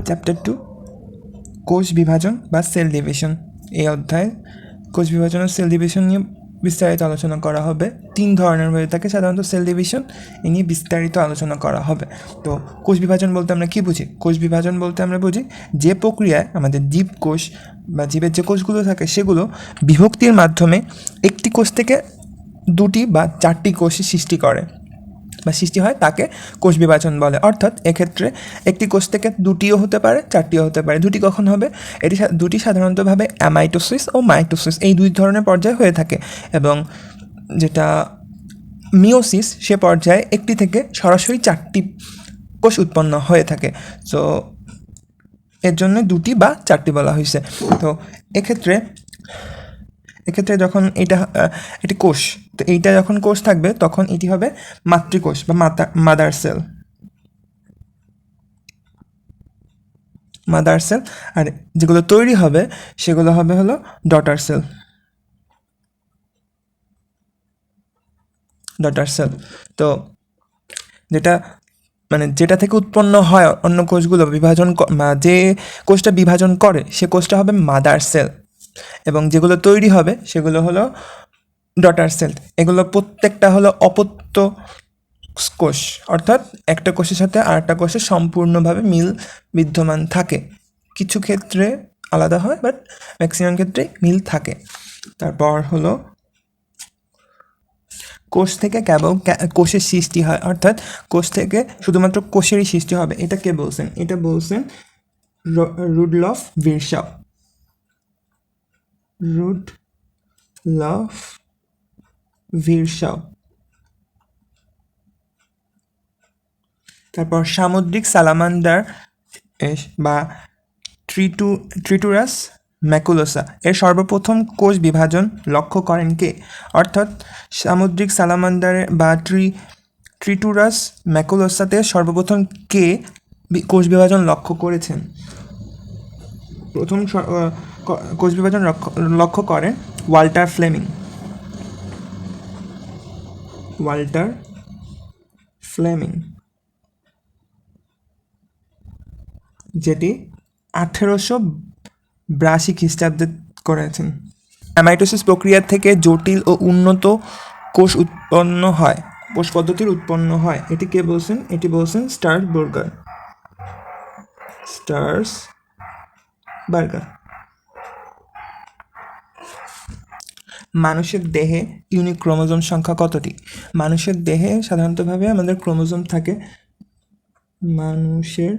Chapter 2 কোষ বিভাজন বা সেল ডিভিশন। এই অধ্যায়ে কোষ বিভাজন ও সেল ডিভিশন নিয়ে বিস্তারিত আলোচনা করা হবে। 3 ধরনের হয়ে থাকে সাধারণত সেল ডিভিশন, এ নিয়ে বিস্তারিত আলোচনা করা হবে। তো কোষ বিভাজন বলতে আমরা কী বুঝি? কোষ বিভাজন বলতে আমরা বুঝি যে প্রক্রিয়ায় আমাদের জীব কোষ বা জীবের যে কোষগুলো থাকে সেগুলো বিভক্তির মাধ্যমে একটি কোষ থেকে 2টি বা 4টি কোষের সৃষ্টি করে বা সৃষ্টি হয়, তাকে কোষ বিভাজন বলে। অর্থাৎ এক্ষেত্রে একটি কোষ থেকে 2টিও হতে পারে, 4টিও হতে পারে। 2টি কখন হবে? এটি 2টি সাধারণতভাবে অ্যামাইটোসিস ও মাইটোসিস এই 2 ধরনের পর্যায়ে হয়ে থাকে, এবং যেটা মিওসিস সে পর্যায়ে একটি থেকে সরাসরি 4টি কোষ উৎপন্ন হয়ে থাকে। সো এর জন্য 2টি বা 4টি বলা হয়েছে। তো এক্ষেত্রে যখন এটি কোষ, তো এইটা যখন কোষ থাকবে তখন এটি হবে মাতৃকোষ বা মাদার সেল। আর যেগুলো তৈরি হবে সেগুলো হবে হলো ডটার সেল। তো যেটা থেকে উৎপন্ন হয় অন্য কোষগুলো যে কোষটা বিভাজন করে সে কোষটা হবে মাদার সেল, এবং যেগুলো তৈরি হবে সেগুলো হলো ডটার সেল। এগুলো প্রত্যেকটা হলো অপত্য কোষ, অর্থাৎ একটা কোষের সাথে আরেকটা কোষের সম্পূর্ণভাবে মিল বিদ্যমান থাকে। কিছু ক্ষেত্রে আলাদা হয়, বাট ম্যাক্সিমাম ক্ষেত্রেই মিল থাকে। তারপর হলো কোষ থেকে কেবল কোষের সৃষ্টি হয়, অর্থাৎ কোষ থেকে শুধুমাত্র কোষেরই সৃষ্টি হবে। এটা কে বলছেন? এটা বলছেন রুডলফ ভিরশাও। তারপর সামুদ্রিক সালামান্ডার বা ট্রিটুরাস ম্যাকুলোসা এর সর্বপ্রথম কোষ বিভাজন লক্ষ্য করেন কে? অর্থাৎ সামুদ্রিক সালামান্ডার বা ট্রিটুরাস ম্যাকুলোসাতে সর্বপ্রথম কে কোষ বিভাজন লক্ষ্য করেছেন? প্রথম কোষ বিভাজন লক্ষ্য করেন ওয়াল্টার ফ্লেমিং, যেটি 1882 খ্রিস্টাব্দে করেছেন। অ্যামাইটোসিস প্রক্রিয়া থেকে জটিল ও উন্নত কোষ উৎপন্ন হয়, কোষ পদ্ধতির উৎপন্ন হয়। এটি কে বলছেন? এটি বলছেন স্টার্সবার্গার। মানুষের দেহে ইউনিক ক্রোমোজোম সংখ্যা কতটি? মানুষের দেহে সাধারণতভাবে আমাদের ক্রোমোজোম থাকে, মানুষের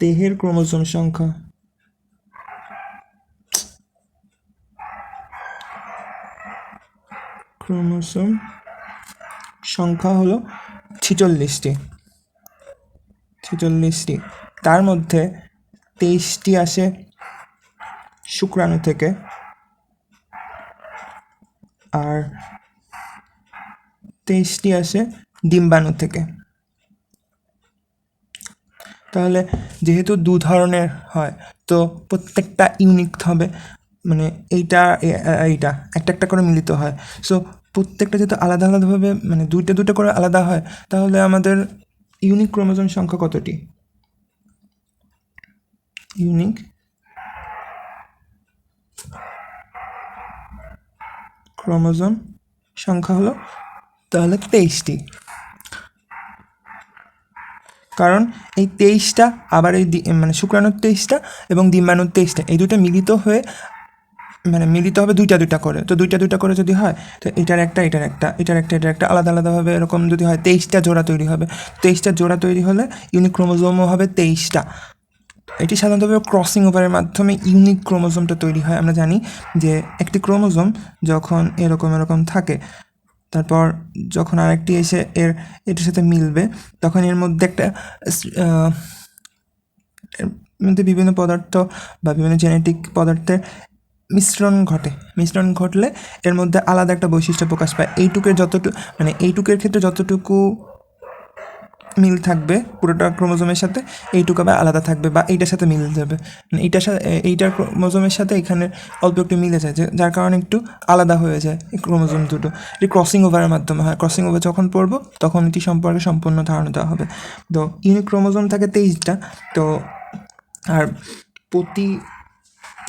দেহের ক্রোমোজোম সংখ্যা হলো 46টি। তার মধ্যে 23টি আসে শুক্রাণু থেকে, আর 23টি আসে ডিম্বাণু থেকে। তাহলে যেহেতু 2 ধরনের হয়, তো প্রত্যেকটা ইউনিক হবে, এইটা একটা করে মিলিত হয়। সো প্রত্যেকটা যেহেতু আলাদা আলাদাভাবে দুইটা করে আলাদা হয়, তাহলে আমাদের ইউনিক ক্রোমোজোম সংখ্যা কতটি? ইউনিক ক্রোমোজোম সংখ্যা হলো তাহলে 23টি। কারণ এই 23টা আবার এই শুক্রাণুর 23টা এবং ডিম্বাণুর 23টা, এই দুটো মিলিত হবে দুইটা করে। তো দুইটা করে যদি হয়, তো এটার একটা আলাদা আলাদাভাবে এরকম যদি হয় 23টা জোড়া তৈরি হবে। 23টা জোড়া তৈরি হলে ইউনিক ক্রোমোজোমও হবে 23টা। এটি সাধারণতভাবে ক্রসিং ওভারের মাধ্যমে ইউনিক ক্রোমোজোমটা তৈরি হয়। আমরা জানি যে একটি ক্রোমোজোম যখন এরকম থাকে, তারপর যখন আরেকটি এসে এটার সাথে মিলবে, তখন এর মধ্যে বিভিন্ন পদার্থ বা বিভিন্ন জেনেটিক পদার্থের মিশ্রণ ঘটলে এর মধ্যে আলাদা একটা বৈশিষ্ট্য প্রকাশ পায়। এইটুকের ক্ষেত্রে যতটুকু মিল থাকবে পুরোটা ক্রোমোজোমের সাথে, এইটুকু আবার আলাদা থাকবে বা এইটার সাথে মিলে যাবে, মানে এইটার সাথে এইটার ক্রোমোজোমের সাথে এখানে অল্প একটু মিলে যায়, যার কারণে একটু আলাদা হয়ে যায় এই ক্রোমোজোম দুটো। এটি ক্রসিং ওভারের মাধ্যমে হয়। ক্রসিং ওভার যখন পড়বো তখন এটি সম্পর্কে সম্পূর্ণ ধারণা দেওয়া হবে। তো ইউনিক ক্রোমোজোম থাকে 23টা। তো আর প্রতি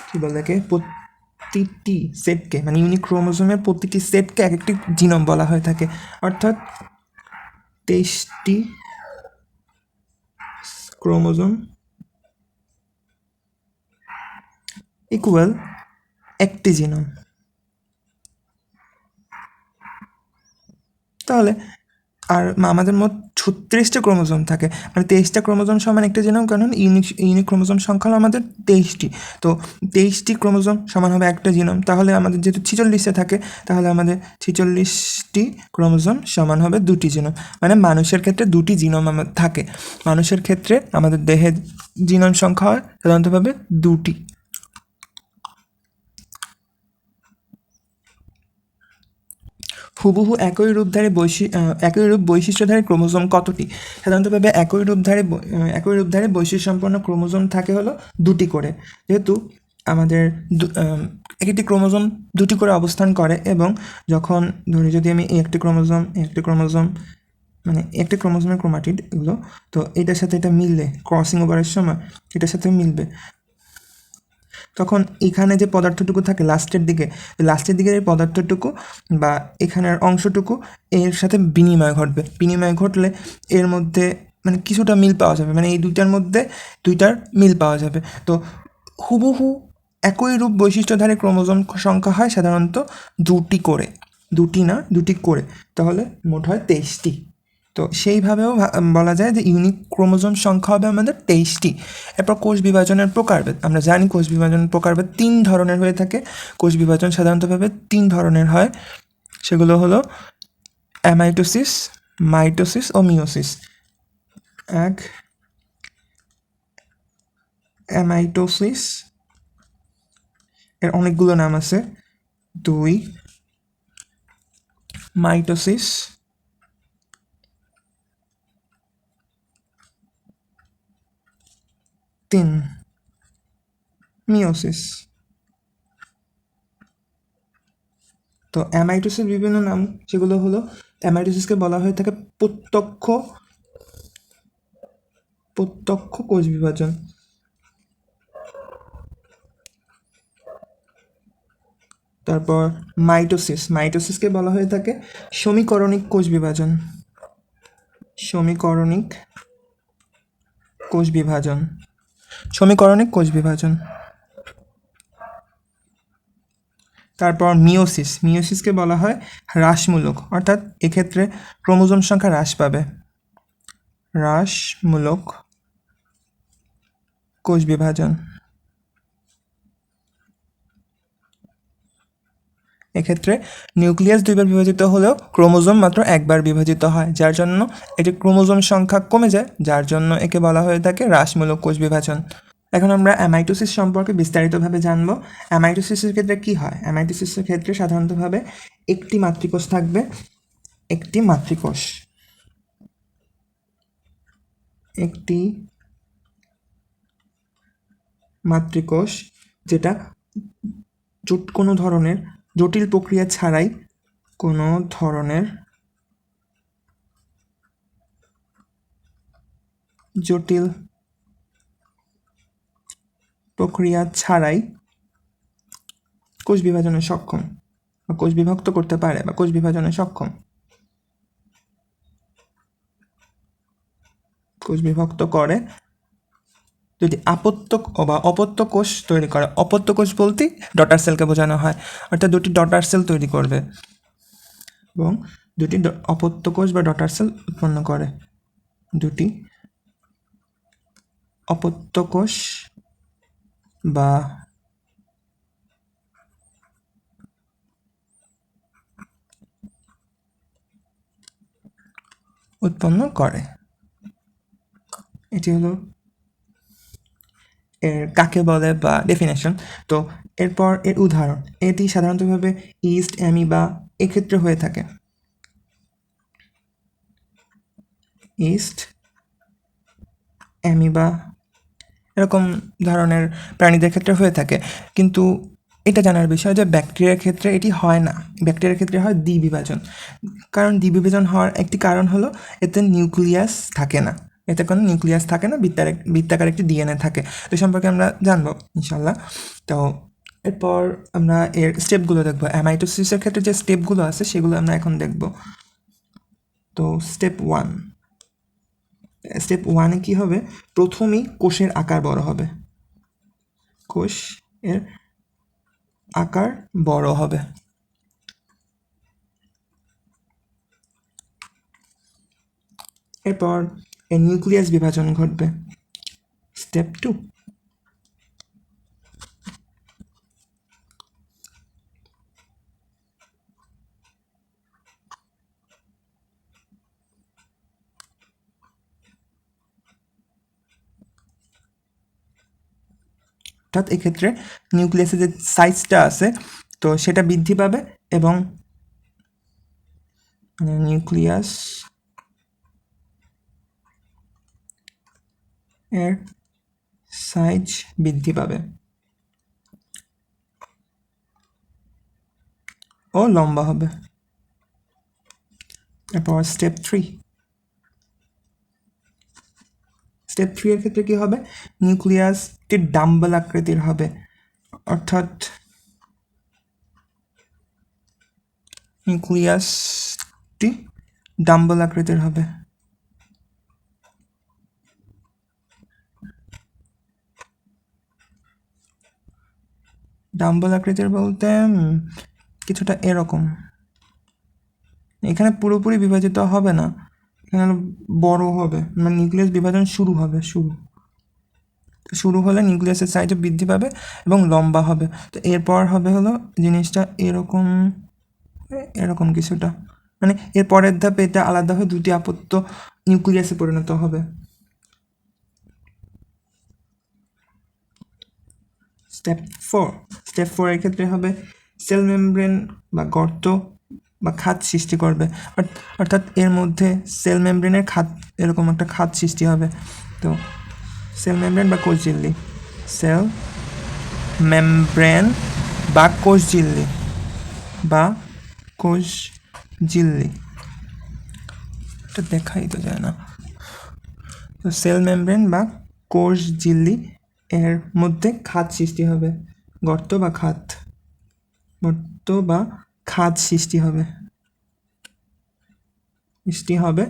কী বলে থাকে, প্রতিটি সেটকে মানে ইউনিক ক্রোমোজোমের প্রতিটি সেটকে এক একটি জিনোম বলা হয়ে থাকে, অর্থাৎ 23টি ক্রোমোজোম ইকুয়াল একটি জিনোম। তাহলে আর আমাদের মোট 36টা ক্রোমোজোম থাকে, মানে 23টা ক্রোমোজোম সমান একটা জিনোম, কারণ ইউনিক ক্রোমোজোম সংখ্যা হলো আমাদের 23টি। তো 23টি ক্রোমোজোম সমান হবে একটা জিনোম। তাহলে আমাদের যেহেতু 46 থাকে, তাহলে আমাদের 46টি ক্রোমোজোম সমান হবে 2টি জিনোম। মানে মানুষের ক্ষেত্রে 2টি জিনোম আমার থাকে। মানুষের ক্ষেত্রে আমাদের দেহের জিনোম সংখ্যা হয় সাধারণতভাবে 2টি। হুবহু একই রূপ বৈশিষ্ট্যধারী ক্রোমোজোম কতটি? সাধারণতভাবে একই রূপধারী বৈশিষ্ট্যসম্পন্ন ক্রোমোজোম থাকে হলো 2টি করে। যেহেতু আমাদের একটি ক্রোমোজোম 2টি করে অবস্থান করে, এবং যখন ধরি যদি আমি একটি ক্রোমোজোম মানে একটি ক্রোমোজোমের ক্রোমাটিড এগুলো, তো এটার সাথে এটা মিললে ক্রসিং ওভারের সময় এটার সাথে মিলবে, তখন এখানে যে পদার্থটুকু থাকে লাস্টের দিকের এই পদার্থটুকু বা এখানের অংশটুকু এর সাথে বিনিময় ঘটবে। বিনিময় ঘটলে এর মধ্যে মানে কিছুটা মিল পাওয়া যাবে, মানে এই দুইটার মধ্যে দুইটার মিল পাওয়া যাবে। তো হুবহু একই রূপ বৈশিষ্ট্যধারী ক্রোমোজোম সংখ্যা হয় সাধারণত 2টি করে, তাহলে মোট হয় 23টি। তো সেইভাবেও বলা যায় যে ইউনিক ক্রোমোজোম সংখ্যা হবে আমাদের 23টি। এরপর কোষ বিভাজনের প্রকারভেদ। আমরা জানি কোষ বিভাজনের প্রকারভেদ 3 ধরনের হয়ে থাকে। কোষ বিভাজন সাধারণতভাবে 3 ধরনের হয়, সেগুলো হলো অ্যামাইটোসিস, মাইটোসিস ও মিওসিস। অ্যামাইটোসিস এর অনেকগুলো নাম আছে। 2 মাইটোসিস, 3 মিওসিস। তো অ্যামাইটোসিস বিভিন্ন নাম, সেগুলো হলো অ্যামাইটোসিসকে বলা হয়ে থাকে প্রত্যক্ষ কোষ বিভাজন। তারপর মাইটোসিসকে বলা হয়ে থাকে সমীকরণিক কোষ বিভাজন। তারপর মিওসিসকে বলা হয় হ্রাসমূলক, অর্থাৎ এক্ষেত্রে ক্রোমোজোম সংখ্যা হ্রাসমূলক কোষ বিভাজন। এক্ষেত্রে নিউক্লিয়াস 2বার বিভাজিত হলেও ক্রোমোজোম মাত্র 1বার বিভাজিত হয়, যার জন্য এটি ক্রোমোজোম সংখ্যা কমে যায়, যার জন্য একে বলা হয়ে থাকে হ্রাসমূলক কোষ বিভাজন। এখন আমরা অ্যামাইটোসিস সম্পর্কে বিস্তারিতভাবে জানব। অ্যামাইটোসিসের ক্ষেত্রে কি হয়? অ্যামাইটোসিসের ক্ষেত্রে সাধারণতভাবে একটি মাতৃকোষ থাকবে, একটি মাতৃকোষ যেটা কোনো ধরনের জটিল প্রক্রিয়া ছাড়াই কোষ বিভাজনে সক্ষম বা কোষ বিভক্ত করতে পারে বা কোষ বিভাজনে সক্ষম। কোষ বিভক্ত করে যদি অপত্য কোষ তৈরি করে। অপত্য কোষ বলতে ডটার সেলকে বোঝানো হয়, অর্থাৎ 2টি ডটার সেল তৈরি করবে এবং 2টি অপত্য কোষ বা ডটার সেল উৎপন্ন করে। 2টি অপত্য কোষ বা উৎপন্ন করে। এটি হলো এর কাকে বলে বা ডেফিনেশন। তো এরপর এর উদাহরণ, এটি সাধারণতভাবে ইস্ট, অ্যামিবা এক্ষেত্রে হয়ে থাকে। ইস্ট, অ্যামিবা এরকম ধরনের প্রাণীদের ক্ষেত্রে হয়ে থাকে। কিন্তু এটা জানার বিষয় যে ব্যাকটেরিয়ার ক্ষেত্রে এটি হয় না, ব্যাকটেরিয়ার ক্ষেত্রে হয় দ্বিবিভাজন। কারণ দ্বিবিভাজন হওয়ার একটি কারণ হলো এতে নিউক্লিয়াস থাকে না, এতে কোনো নিউক্লিয়াস থাকে না, বৃত্তাকার একটি ডিএনএ থাকে। তো সম্পর্কে আমরা জানবো ইনশাল্লাহ। তো এরপর আমরা এর স্টেপগুলো দেখবো, অ্যামাইটোসিসের ক্ষেত্রে যে স্টেপগুলো আছে সেগুলো আমরা এখন দেখব। তো স্টেপ ওয়ানে কী হবে, প্রথমেই কোষের আকার বড় হবে, কোষ এর আকার বড় হবে। এরপর এর নিউক্লিয়াস বিভাজন ঘটবে। স্টেপ 2, অর্থাৎ এক্ষেত্রে নিউক্লিয়াসের যে সাইজটা আছে তো সেটা বৃদ্ধি পাবে এবং নিউক্লিয়াস এর সাইজ বৃদ্ধি পাবে ও লম্বা হবে। এরপর স্টেপ 3 এর ক্ষেত্রে কী হবে, নিউক্লিয়াসটি ডাম্বেল আকৃতির হবে, অর্থাৎ নিউক্লিয়াসটি ডাম্বেল আকৃতির হবে। ডাম্বেল আকৃতির বলতে কিছুটা এরকম, এখানে পুরোপুরি বিভাজিত হবে না, এখানে বড় হবে, মানে নিউক্লিয়াস বিভাজন শুরু হলে নিউক্লিয়াসের সাইজও বৃদ্ধি পাবে এবং লম্বা হবে। তো এরপর হবে হলো জিনিসটা এরকম কিছুটা, মানে এর পরের ধাপে এটা আলাদা হয়ে দুটি আপত্য নিউক্লিয়াসে পরিণত হবে। স্টেপ 4 এর ক্ষেত্রে হবে সেল মেমব্রেন বা গর্ত বা খাত সৃষ্টি করবে, অর্থাৎ এর মধ্যে সেল মেমব্রেনের খাত, এরকম একটা খাত সৃষ্টি হবে। তো সেল মেমব্রেন বা কোষঝিল্লি, সেল মেমব্রেন বা কোষঝিল্লি এটা দেখাই তো যায় না। তো সেল মেমব্রেন বা কোষঝিল্লি এর মধ্যে খাত সৃষ্টি হবে, গর্ত বা খাত সৃষ্টি হবে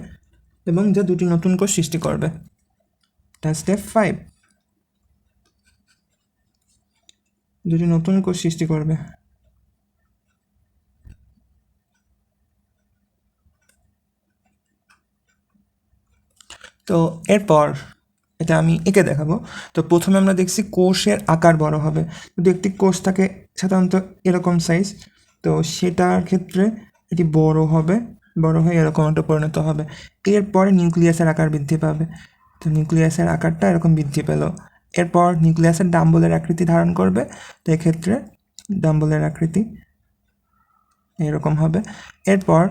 এবং যা দুটি নতুন কোষ সৃষ্টি করবে। স্টেপ 5, দুটি নতুন কোষ সৃষ্টি করবে। তো এরপর এটা আমি এঁকে দেখাবো। তো প্রথমে আমরা দেখছি কোষের আকার বড় হবে, যদি একটি কোষ থাকে সাধারণত এরকম সাইজ, তো সেটার ক্ষেত্রে এটি বড় হয়ে এরকম একটা পরিণত হবে। এরপরে নিউক্লিয়াসের আকার বৃদ্ধি পাবে, তো নিউক্লিয়াসের আকারটা এরকম বৃদ্ধি পেল। এরপর নিউক্লিয়াসের ডাম্বলের আকৃতি ধারণ করবে, তো এক্ষেত্রে ডাম্বলের আকৃতি এরকম হবে। এরপর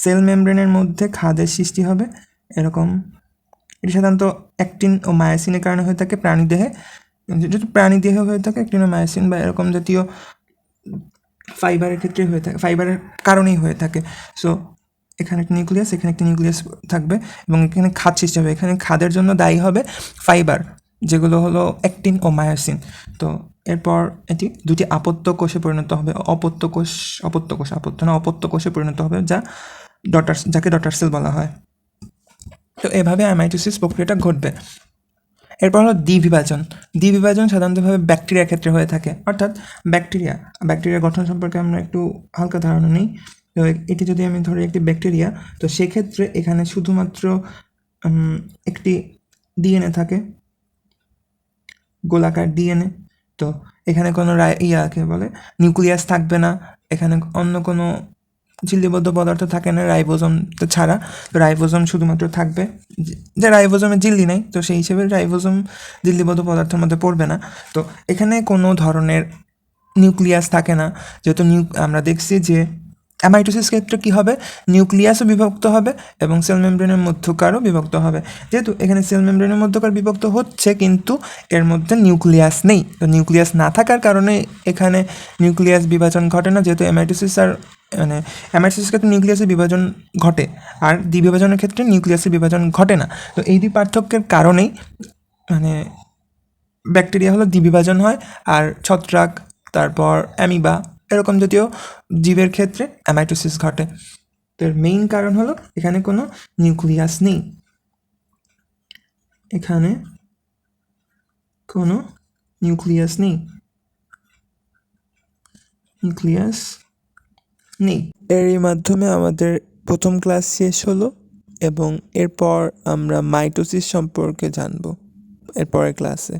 সেল মেমব্রেনের মধ্যে খাদের সৃষ্টি হবে এরকম, এটি সাধারণত অ্যাক্টিন ও মায়োসিনের কারণে হয়ে থাকে প্রাণীদেহে, যদি প্রাণীদেহে হয়ে থাকে অ্যাক্টিন ও মায়োসিন বা এরকম জাতীয় ফাইবারের ক্ষেত্রে হয়ে থাকে, ফাইবারের কারণেই হয়ে থাকে। সো এখানে একটি নিউক্লিয়াস, এখানে একটি নিউক্লিয়াস থাকবে এবং এখানে খাদ সৃষ্টি হবে। এখানে খাদের জন্য দায়ী হবে ফাইবার, যেগুলো হলো অ্যাক্টিন ও মায়োসিন। তো এরপর এটি দুটি আপত্য কোষে পরিণত হবে, অপত্য কোষে পরিণত হবে, যাকে ডটার সেল বলা হয়। তো এভাবে অ্যামাইটোসিস প্রক্রিয়াটা ঘটবে। এরপর হলো দ্বিবিভাজন সাধারণতভাবে ব্যাকটেরিয়ার ক্ষেত্রে হয়ে থাকে, অর্থাৎ ব্যাকটেরিয়ার গঠন সম্পর্কে আমরা একটু হালকা ধারণা নিই। তো এটি যদি আমি ধরি একটি ব্যাকটেরিয়া, তো সেক্ষেত্রে এখানে শুধুমাত্র একটি ডিএনএ থাকে, গোলাকার ডিএনএ। তো এখানে কোনো নিউক্লিয়াস থাকবে না, এখানে অন্য কোনো ঝিল্লিবদ্ধ পদার্থ থাকে না রাইবোজোম ছাড়া। তো রাইবোজোম শুধুমাত্র থাকবে, যে রাইবোজোমে ঝিল্লি নেই, তো সেই হিসেবে রাইবোজোম ঝিল্লিবদ্ধ পদার্থের মধ্যে পড়বে না। তো এখানে কোনো ধরনের নিউক্লিয়াস থাকে না, যেহেতু আমরা দেখছি যে অ্যামাইটোসিস ক্ষেত্রে কী হবে, নিউক্লিয়াসও বিভক্ত হবে এবং সেল মেমব্রেনের মধ্যকারও বিভক্ত হবে। যেহেতু এখানে সেল মেমব্রেনের মধ্যকার বিভক্ত হচ্ছে কিন্তু এর মধ্যে নিউক্লিয়াস নেই, তো নিউক্লিয়াস না থাকার কারণে এখানে নিউক্লিয়াস বিভাজন ঘটে না, যেহেতু অ্যামাইটোসিস আর মানে অ্যামাইটোসিসের ক্ষেত্রে নিউক্লিয়াসের বিভাজন ঘটে আর দ্বিবিভাজনের ক্ষেত্রে নিউক্লিয়াসের বিভাজন ঘটে না। তো এই দুই পার্থক্যের কারণেই মানে ব্যাকটেরিয়া হলো দ্বিবিভাজন হয়, আর ছত্রাক তারপর অ্যামিবা এরকম জাতীয় জীবের ক্ষেত্রে অ্যামাইটোসিস ঘটে। তো এর মেইন কারণ হলো এখানে কোনো নিউক্লিয়াস নেই, এখানে কোনো নিউক্লিয়াস নেই, নিউক্লিয়াস নেই। এরই মাধ্যমে আমাদের প্রথম ক্লাস শেষ হলো এবং এরপর আমরা মাইটোসিস সম্পর্কে জানবো এর পরের ক্লাসে।